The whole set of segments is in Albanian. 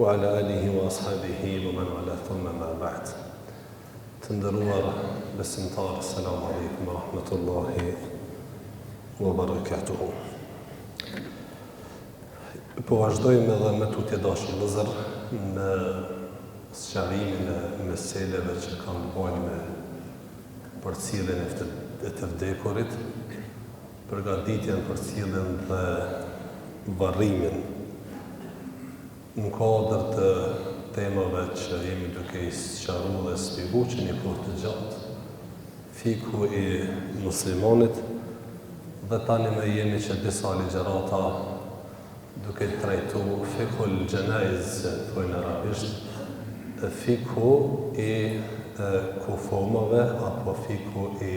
wa ala alihi wa ashabihi wa man wala thumma ma ba'd. Të nderuar besimtarë, selamu alaikum wa rahmatullahi wa barakatuhu. Po vazhdojmë edhe me tutje dashur vëllezër në sqarimin e meseleve që kanë bënë me përcjelljen e të vdekurit, përgatitjen për cilën dhe varrimin në kodër të temave që jemi duke i sqaruar dhe shpjeguar që një kohë të gjatë, fiku i muslimanit, dhe tani më jemi që disa ligjërata duke trajtu fikul gjenaiz, thojnë arabisht, fiku i kufomave apo fiku i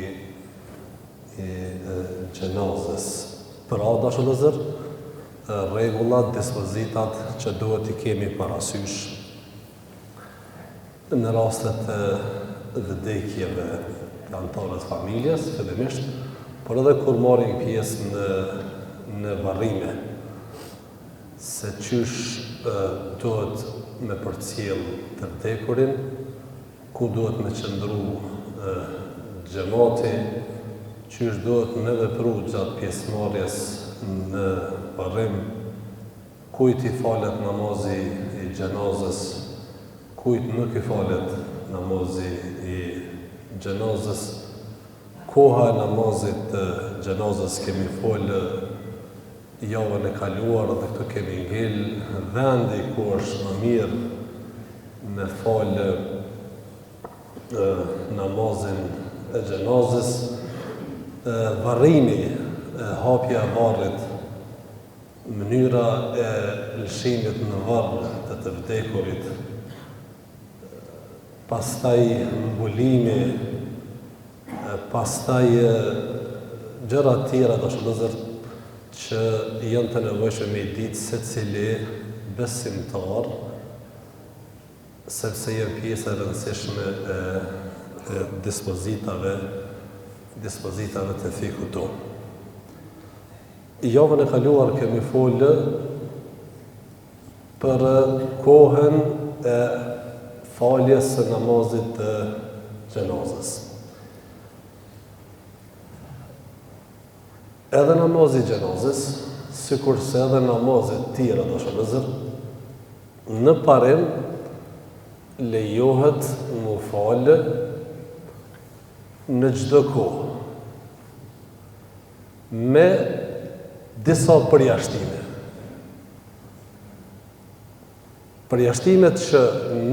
gjenazës. Pra, dashur vëllezër, rregullat, dispozitat që duhet i kemi parasysh në rastet e vdekjeve të anëtarëve të familjes, fillimisht, por edhe kur marrin pjesë në varrime, se qysh duhet me përcjell të vdekurin, ku duhet me qëndru xhamati, qysh duhet me vepru gjatë pjesëmarrjes në varrim, kujt i falet namazi i gjenazës, kujt nuk i falet namazi i gjenazës, koha e namazit të gjenazës kemi folë javën e kaluar dhe këtu kemi ngel vendi ku është më mirë me falë namazin e gjenazës, varrimi, hapja e varrit, mënyra e lëshimit në varr të vdekurit, pastaj mbulimi, pastaj gjëra të tjera dashur vëllezër që janë të nevojshme me ditë secili besimtar, sepse janë pjesë e rëndësishme e dispozitave të fikut tonë. Javën e kaluar kemi folë për kohën e faljes së namazit të gjenazës. Edhe namazi i gjenazës, sikurse edhe namazet tjera dashur vëllezër, në parim lejohet mu falë në çdo kohë, me disa përjashtime. Përjashtimet që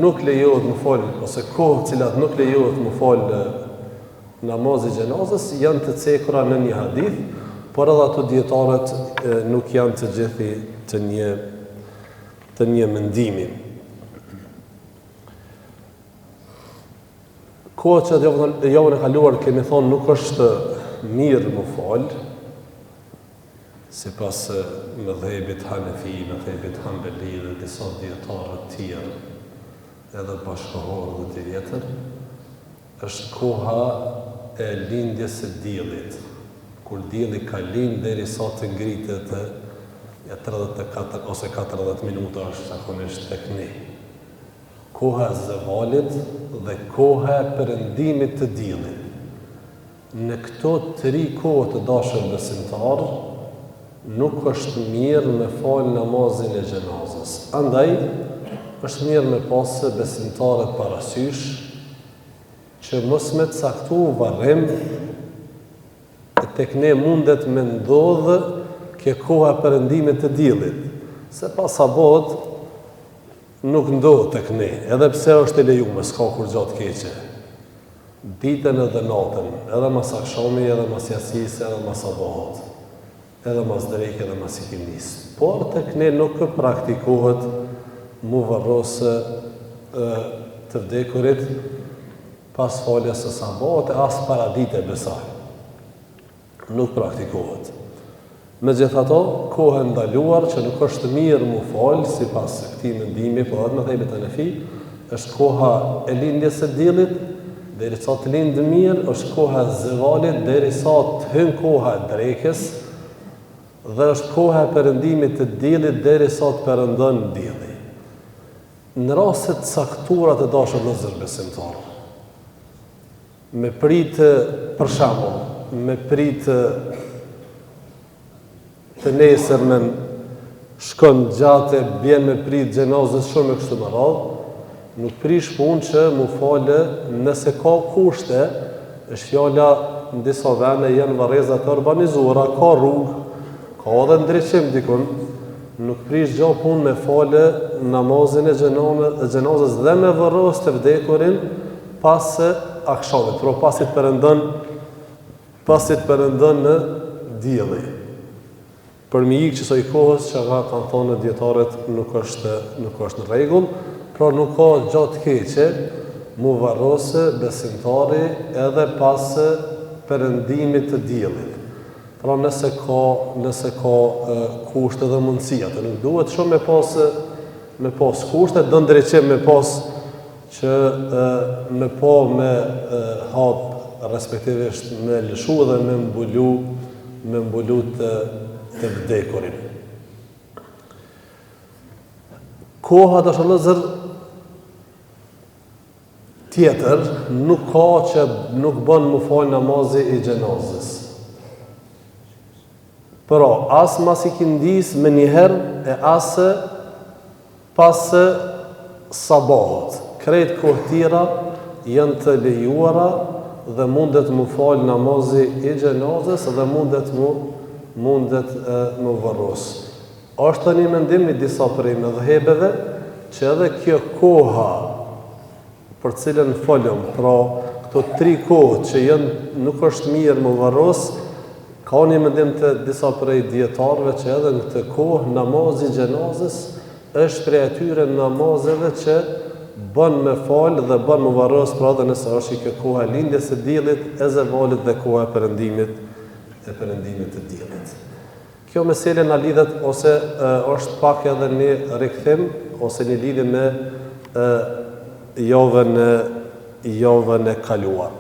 nuk lejohet më falë, ose kohë cilat nuk lejohet më falë namazi i gjenazës, janë të cekura në një hadith, por edhe ato dietarët nuk janë të gjithi të një mendimi. Koha që javën e kaluar kemi thonë nuk është mirë më falë, sipas mëdhëbit Hanefi, mëdhëbit Hanbeli dhe disa dietarë të tjerë, edhe bashkëkohorë dhe të tjetër, është koha e lindjes së diellit, kur dielli ka lind derisa të ngritet 34 ose 40 minuta është zakonisht tek ne. Koha e zevalit dhe koha e perëndimit të diellit. Në këto 3 kohë të dashur besimtar, nuk është mirë me falë namazin e gjenazës. Andaj, është mirë me pasë besimtarët parasysh që mos me caktu varrim, e tek ne mundet me ndodhë ke koha perëndimit të diellit, se pas sabot nuk ndodhë tek ne, edhe pse është e lejuar, s'ka kur gjatë keqe. Ditën edhe natën, edhe mas akshami, edhe mas jasis, edhe mas sabahat, edhe mas drejke, edhe mas ikindis. Por tek ne nuk praktikohet mu varrosë të vdekurit pas faljes së sabahat e as para dite besaj. Nuk praktikohet. Megjithatë, kohë e ndaluar që nuk është mirë mu falë sipas këtij mendimi, po edhe me thejbet e Hanefi, është koha e lindjes së diellit derisa të lindë mirë, është koha e zevalit, derisa të hyn koha e drekës, dhe është koha e perëndimit të diellit derisa të perëndon dielli. Në raste të caktuara të dashur vëllezër besimtarë, me pritë, për shembull, me pritë të nesërmen shkon gjatë, bjen me pritë xhenazës shumë e kështu me radhë, nuk prish punë që mu falë nëse ka kushte, është fjala në disa vende janë varreza të urbanizuara, ka rrugë, ka edhe ndriçim dikun, nuk prish gjë punë me falë namazin e xhenazës dhe me varros të vdekurin pas akşamit, pra pasi të perëndon në dielli. Për mi ikë qësoj kohës që nga kanë thonë djetarët nuk është në rregull, pra nuk ka gjatë keqe mu varrose besimtari edhe pas perëndimit të diellit. Pra nëse ka kushte dhe mundësia, të nuk duhet shumë me pas kushte, do ndriçim me pas që me po me hap respektivisht me lëshu dhe me mbulu të vdekurin. Koha të shëllëzër tjetër nuk ka që nuk bën mu falë namazi i xhenazës. Pra, as mas i kindis me njëherë e asë pas sabahut. Krejt kohë tjera janë të lejuara dhe mundet mu falë namazi i xhenazës dhe mundet mu varros. Është një mendim i disa prej mëdhëhebeve që edhe kjo koha për cilën folëm, pra këto 3 kohë që nuk është mirë mu varros, ka një mendim të disa prej dietarëve që edhe në këtë kohë namazi i xhenazës është prej atyre namazeve që bën me falë dhe bën mu varros, pra edhe nëse është kjo koha e lindjes së diellit, e zevalit dhe koha e perëndimit të diellit. Kjo mesele na lidhet ose është pak edhe një rikthim ose një lidhje me javën e kaluar.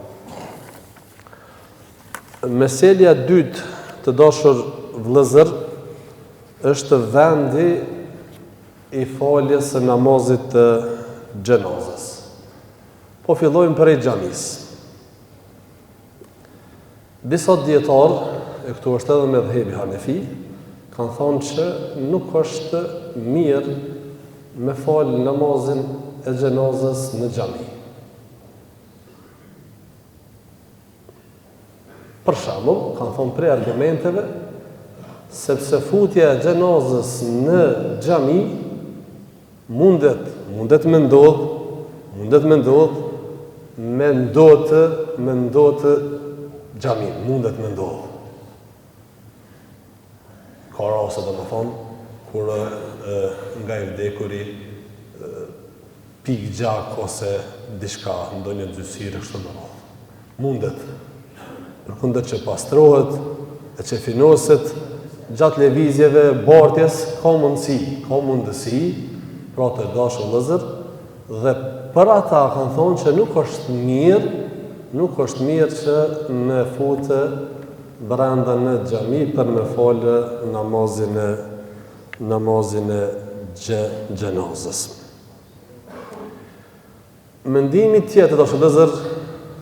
Meselja dytë të dashur vëllezër është vendi i faljes së namazit të xhenazës. Po fillojmë prej xhamisë. Disa dietarë, e këtu është edhe mëdhëhebi Hanefi, kanë thonë që nuk është mirë me falë namazin e xhenazës në xhami. Për shembull, kanë thonë prej argumenteve, sepse futja e xhenazës në xhami mundet me ndodhë me ndotë xhamin, mundet me ndodhë. Ka raste dhe më thonë, kur nga i vdekuri pik gjak ose diçka, ndonjë nxysire kështu me radhë. Mundet. Përkundet që pastrohet, e që finoset, gjatë lëvizjeve, bartjes, ka mundësi, pra të dashur vëllezër, dhe për ata kanë thonë që nuk është mirë që me futë brenda në xhami për me falë namazin e xhenazës. Mendimi tjetër dashur vëllezër,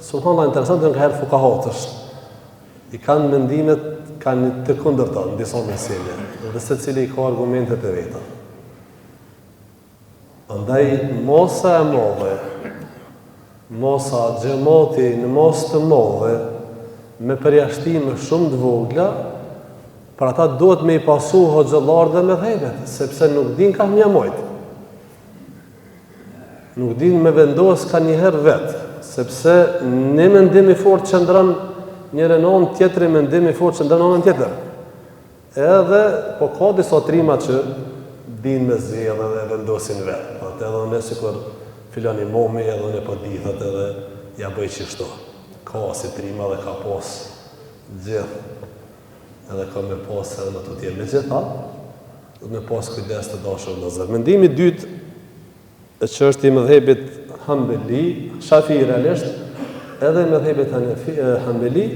subhanallahu interesant, nga herë fukahat është. I kanë mendimet kanë të kundërta në disa mesele, dhe secili ka argumentet e veta. Andaj mosa e madhe, mosa xhamati në mos të madhe, me përjashtime shumë të vogla, për ata duhet me i pasu hoxhallar dhe mëdhëhebet, sepse nuk din ka mjamojt. Nuk din me vendos ka njëherë vetë, sepse një mendim i fort qëndron njëre anë, tjetëri mendim i fort qëndron anën tjetër. Edhe, po ka disa trima që din me zjedhe dhe vendosin vetë. Atë edhe në sikur filan i momi edhe në po dithat edhe ja bëj qishto. Ka si trima dhe ka pos gjithë. Edhe ka me pos edhe në të tjemë me gjitha, dhe me pos kujdes të dashur vëllezër. Mendimi dytë, që është i mëdhëhebit Hanbeli, Shafi'i realisht, edhe me dhejbet Hanbeli,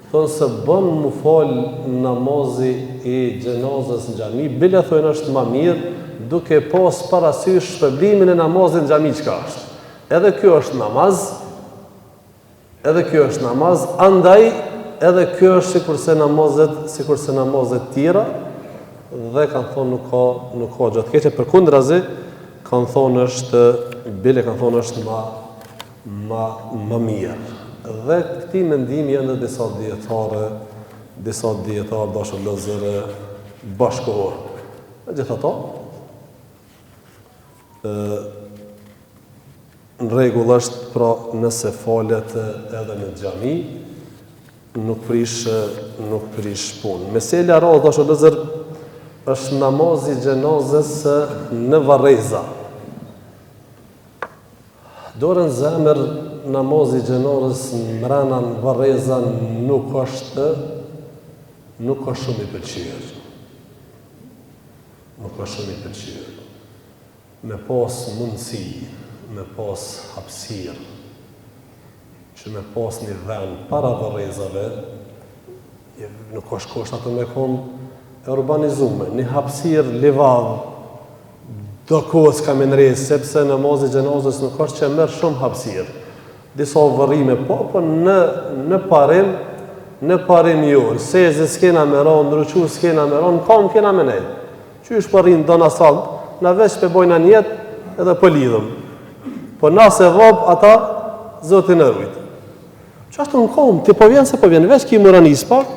thonë se bën mu falë namazi i gjenazës në xhami, bile thonë është ma mirë, duke pas parasysh shpërblimin e namazit në xhami çka është. Edhe kjo është namaz, andaj edhe kjo është sikurse namazet tjera, dhe kanë thonë nuk ka gjë të keqe, përkundrazi kanë thonë është ma mirë. Dhe këti mendimi janë dhe disa dietarë dashur vëllezër bashkëkohor. Megjithatë, në rregull është, pra nëse falet edhe në xhami, nuk prish punë. Mesela radhë dashur vëllezër është namazi i gjenazës në varreza. Dorën zemër namazi i gjenazës mrena në varreza nuk është shumë i pëlqyer. Me pas mundësi, me pas hapësirë, që me pas një vend para varrezave, nuk është kusht atë me konë e urbanizume, një hapësirë livadhë, do kohës kam në rejtë, sepse namazi i gjenazës nuk është që merr shumë hapësirë. Disa varrime po në parim jorë, sezë s'kena me ronë, ndryqu s'kena me ronë, kam kena me nejtë. Qysh përrin do në saltë, në veç për bojna njetë edhe për lidhëm. Po nëse vabë ata, zotin e rujtë. Që ashtu në kom, ti po vjen se po vjen, veç ki muranis pak,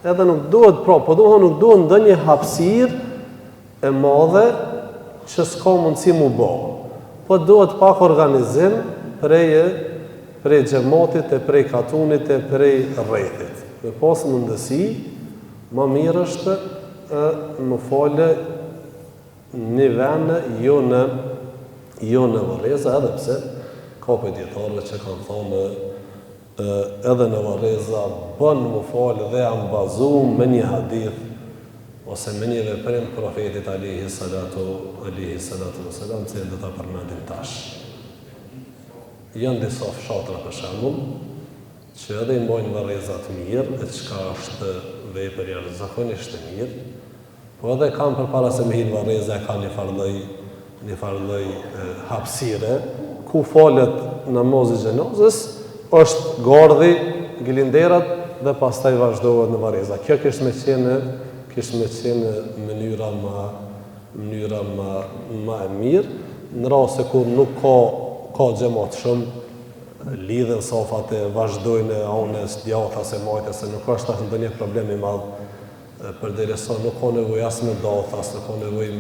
edhe nuk duhet, nuk duhet ndë një hapësirë e madhe, që s'ka mundësi mu bo. Po duhet pak organizim prej xhamatit, e prej katunit, e prej rrethit. Me pas mundësi, më mirë është më falë një vend, jo në varreza, edhe pse ka për dietarëve që kanë thonë edhe në varreza bën më falë dhe janë bazuar me një hadith ose me një veprim profetit alayhi salatu wasalam, që do ta përmendim tash. Janë disa fshatra për shembull, që edhe i mbojnë varrezat mirë, e çka është vepër jashtëzakonisht e mirë, po edhe kanë përpara se me hinë varreza, kanë një farë lloj hapësire, ku falet namazi i gjenazës, është gardhi, gilinderat dhe pastaj vazhdohet në varreza. Kjo kishte me qenë mënyra ma e mirë, në rast se kur nuk ka xhamat shumë, lidhen safat e vazhdojnë anës, djatha se majtë, se nuk është atë ndonjë problem i madh, përderisa nuk ka nevojë as me datha, nuk ka nevojë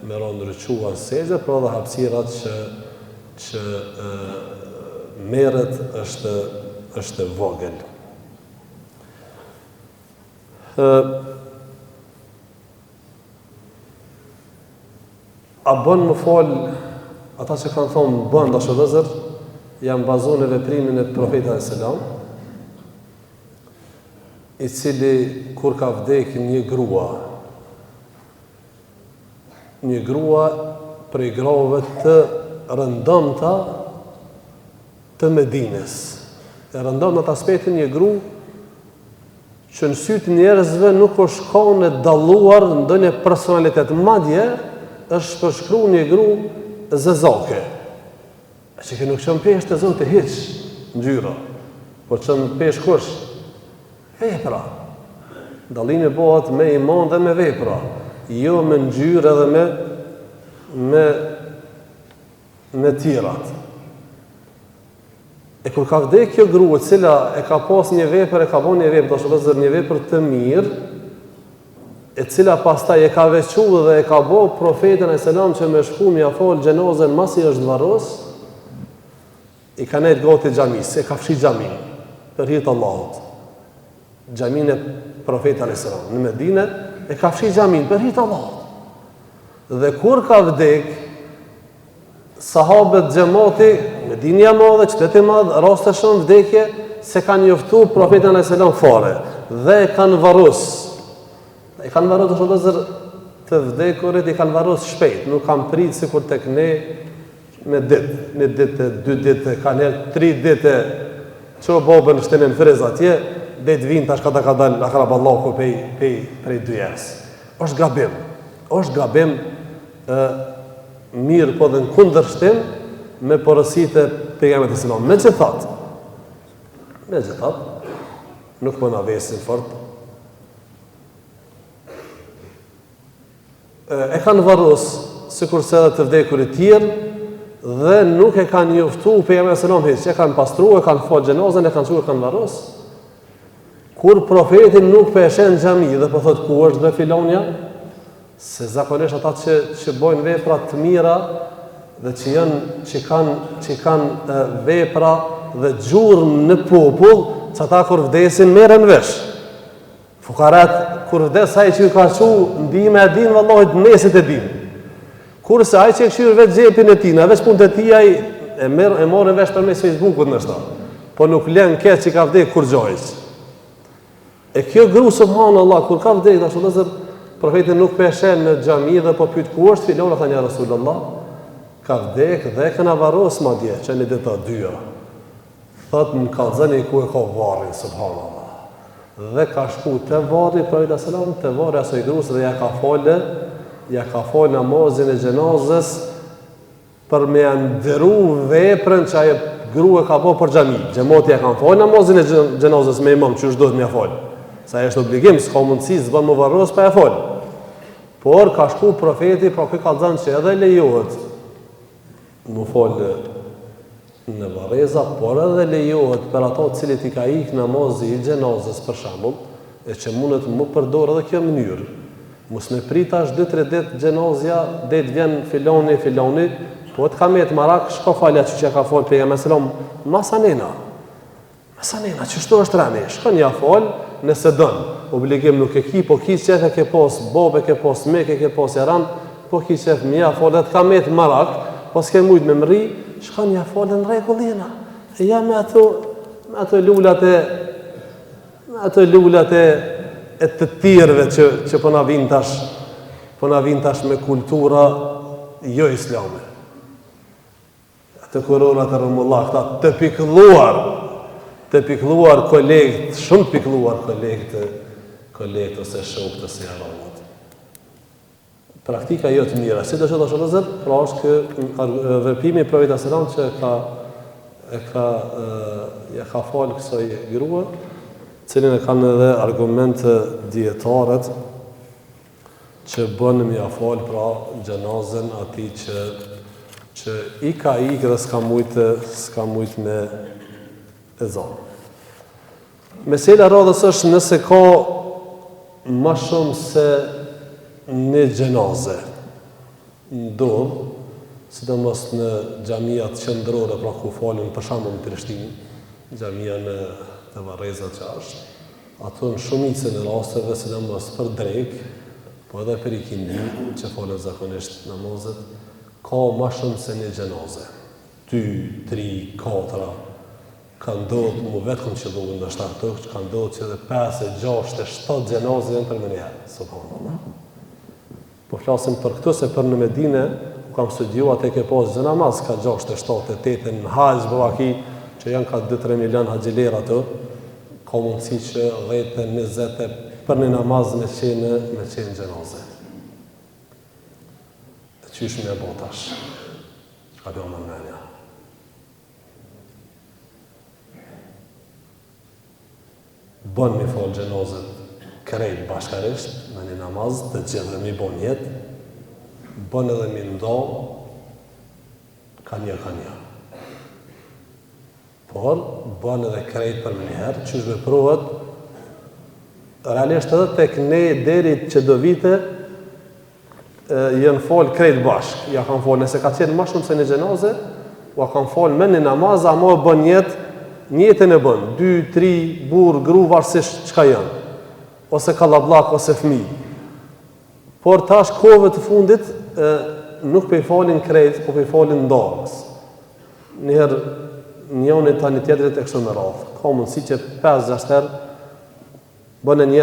me rëndryquar sezë, por edhe hapësirat që merret është vogël. A bën më falë, ata që kanë thonë bën dashur vëllezër, janë bazuar në veprimin e profetit alayhis salam, i cili kur ka vdekur një grua prej grave të rëndomta të Medinës. E rëndom në të aspektin një gru që në sytë njerëzve nuk është kohën e dalluar në ndonjë personalitet. Madje është përshkru një gru zezake. Që ke nuk qënë pesh të zote hiq në gjyra, por qënë pesh kush? Vepra. Dallimi bëhet me iman dhe me vepra, jo me ngjyrë edhe me tirat. E kur ka vdek kjo grua, cila e ka pas një vepër, e ka bon një vepër, një vepër të mirë, e cila pastaj e ka veçu dhe e ka bo profetin alayhis salam që me shku mja fol gjenazën masi është varros, i ka nejtë gati xhamis, e ka fshi xhamin për hir të Allahut. Xhamin e profetit alayhis salam në Medinë e ka fshi xhamin për hir të Allahut. Dhe kur ka vdek, sahabët xhamati, Medinja madhe, qyteti madh, raste shumë vdekje se kanë njoftu profetin alayhis salam fare dhe e kanë varros. I kanë varros të shëndëzër të vdekurit, i kanë varros shpejt, nuk kanë prit sikur tek ne me ditë, një ditë, 2 ditë, kanë herë 3 ditë që babën shtenen frez atje, dhe të vinë tash ka dalë akraballahu prej dyjes. Është gabim. Është gabim mirë po dhe në kundërshtim me porositë e pejgamberit sallallahu alajhi wasallam. Megjithatë, nuk po na vesin fort. E kanë varros sikurse edhe të vdekur e tjerë dhe nuk e kanë njoftu pejgamberin sallallahu alajhi wasallam, e kanë pastruar, e kanë fal xhenazën, e kanë thënë kanë varros. Kur profetin nuk po e shen në xhami dhe po thot ku është dhe filonja, se zakonisht ata që bojnë vepra të mira dhe që kanë vepra dhe gjurmë në popull, që ata kur vdesin merren vesh. Fukarat kur vdes ai që ka qu ndihmë e din vallahi mesit e din. Kurse ai që këshir vetë xhepin e tij, veç punët e tij ai e morën vesh përmes Facebook-ut ndoshta. Po nuk lën keq që ka vdekur kur gjojës. E kjo gru subhanallahu kur ka vdekur ashtu vëllazër, profeti nuk po e shen në xhami dhe po pyet ku është filona, tha ja Rasulullah, ka vdek dhe kanë varros madje, që në ditë të dyja. Thot më kallzoni ku e ka varrin subhanallah. Dhe ka shku te varri profeti sallallahu te varri asoj grus dhe ja ka falë namazin e xhenazës për me ndëru veprën që ajo grua ka bërë për xhami. Xhamati ja kanë falë namazin e xhenazës me imam, çu duhet më fal. Sa është obligim, s'ka mundësi s'bën më varros pa e fal. Por ka shku profeti, pra kë kallzon që edhe lejohet më fal në varreza, por edhe lejohet për ato të cilët i ka ik namazi i xhenazës për shembull, e që mundet më përdor edhe kjo mënyrë. Mos me pritash 2-3 ditë xhenazja, det vjen filoni, po të kamet marak, shko falja që ka fol pejgamberi sallallahu alajhi wasallam, masanena, çështo është rani, shkon ja fal, nëse don. Obligim nuk e ki, po ki qef e ke pos bobe, ke pos meke, ke pos eran, po ki qef më ja fal, dhe të kamet marak, po s'ke mujt me mri, shkon ja fal në rregullina. E ja me ato lulat e të tjerëve që po na vin tash me kultura jo islame. Ato koronat e rëmullah, këta të pikluar kolegët, shumë pikluar kolegët ose shokët ose jaranët. Praktika jo të mira, si do që të shëllëzër, pra është kë vepimi i profetit sallallahu që ja ka falë kësaj grua, cilin e kanë edhe argumente dietarët që bënë me ja falë pra xhenazën atij që i ka ikë dhe s'ka mujt me ezan. Mesela radhës është nëse ka ma shumë se një xhenaze ndodh, sidomos në xhamiat qendrore, pra ku falen për shembull në Prishtinë, xhamia në varreza që është, ato në shumicën e rasteve, sidomos për drek, po edhe për ikindi, që falen zakonisht namazet, ka ma shumë se një xhenaze. 2, 3, 4, ka ndodhë, mu vetë këmë që duhet në shtarë të ka ndodhë që edhe 5, 6, 7 xhenaze janë për më njëherë, subhanallah. Po flasim për këtu se për në Medine, kam studiuar e ke pas gjë namaz, ka 6, 7, 8 në hajz, bëvaki, që janë ka 2-3 milion haqilera të, ka mundësi që 10-20 për një namaz me qenë xhenaze. E qysh me botash, ka do më nënja. Bën mi falë xhenazet krejt bashkarisht, me një namaz, të gjithë dhe mi bon jetë, bën edhe mi ndo, ka një. Por, bën edhe krejt për më njëherë, që shveprohet, realisht edhe tek ne deri që do vite, janë falë krejt bashkë. Ja kanë falë, nëse ka qenë ma shumë se një xhenaze, ja kanë falë me një namaz, ama bën jetën e bën, 2, 3, burë, gru, varsisht çka janë. Ose kallablak, ose fëmi. Por tash kohëve të fundit, nuk pe i falin krejt, po pe i falin ndarës. Njëherë, njëri tani tjetrit e kështu me radhë. Ka mundësi që 5-6 herë bën një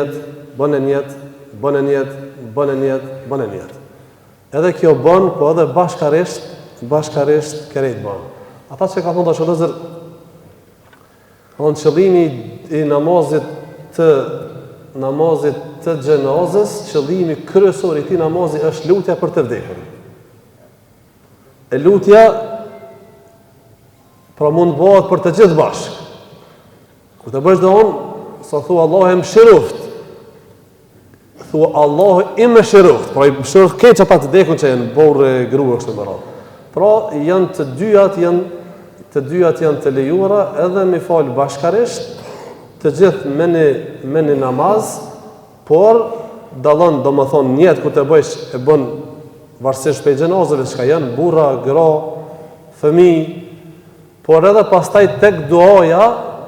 jetë. Edhe kjo bën, po edhe bashkarisht krejt bën. Ata që ka thonë të shëllëzër, qëllimi i namazit të gjenazës, qëllimi kryesor i këtij namazi është lutja për të vdekur. E lutja pra mund bëhet për të gjithë bashkë. Kur të bësh doon, sa thua Allahu më shiroft. Thua Allahu i më shiroft, pra i më shiroft keq ata të vdekun që janë burrë, grua kështu me radhë. Pra janë të dyat janë të lejuara edhe me fal bashkarisht, të gjithë me një namaz, por dallon domethënë njët kur të bësh e bën varësisht për gjenazëve që janë burra, gra, fëmijë, por edhe pastaj tek duaja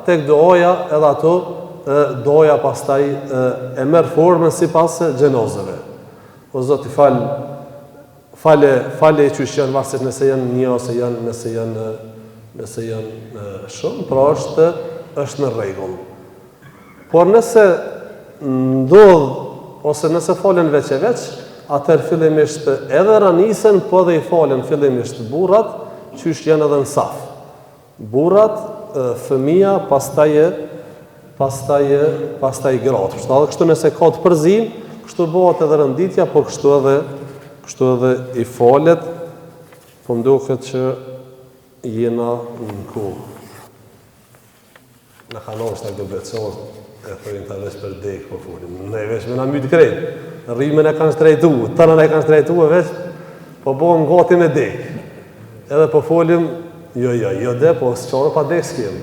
edhe ato doja pastaj e merr formën sipas gjenazëve. O Zoti fale që janë varësisht nëse janë një ose nëse janë shumë, pra është në rregull. Por nëse ndodh ose nëse falen veç e veç, atëherë fillimisht edhe ranisen, po dhe i falen fillimisht burrat, qysh janë edhe në saf. Burrat, fëmia, pastaj gratë. Kështu nëse ka të përzim, kështu bëhet edhe rënditja, por kështu edhe i falet, po mduket që jena në kohë. Në kanon është të beqor, e thërin të veç për dekë po folim. Ne veç me na mytë krejtë. Rrimën e kanë shtrejtu, tënën e kanë shtrejtu e veç, po bëhem gati me dekë. Edhe po folim, jo dhe, po së qonë pa dekë s'kem.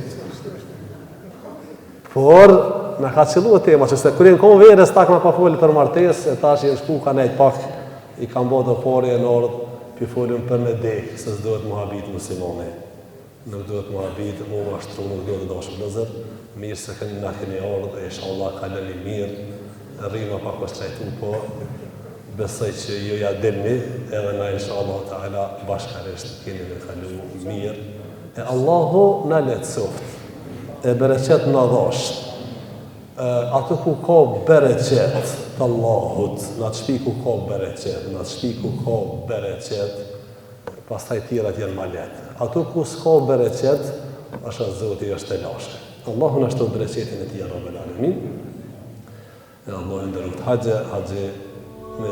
Por, në ka qëllu e tema, që se kërën konë verës, ta këna pa folim për martes, e ta që i shku ka nejtë pak, i kam bëtë të pari e nordë, për folim për me dekë, se s'dohet muhabit muslimone. Nuk duhet muhabit, mu ashtru, nuk duhet të dashë vëllezër, mirë se kënë na keni ardhë, e inshallah kalën i mirë, rrima pak është qajtu, po besoj që ju ja dilni, edhe na inshallah ta'ala bashkarisht keni me kalu mirë. E Allahu na letësoft, e bereqet na dhash, atë ku ka bereqet të Allahut, na të shpi ku ka bereqet, pastaj tjerat janë ma letë. Ato ku s'ka bereqet, është Zoti është e lashe. Allahu na shtot bereqetin e tij Rabbul Alamin. E Allahu ndërrut haxhe me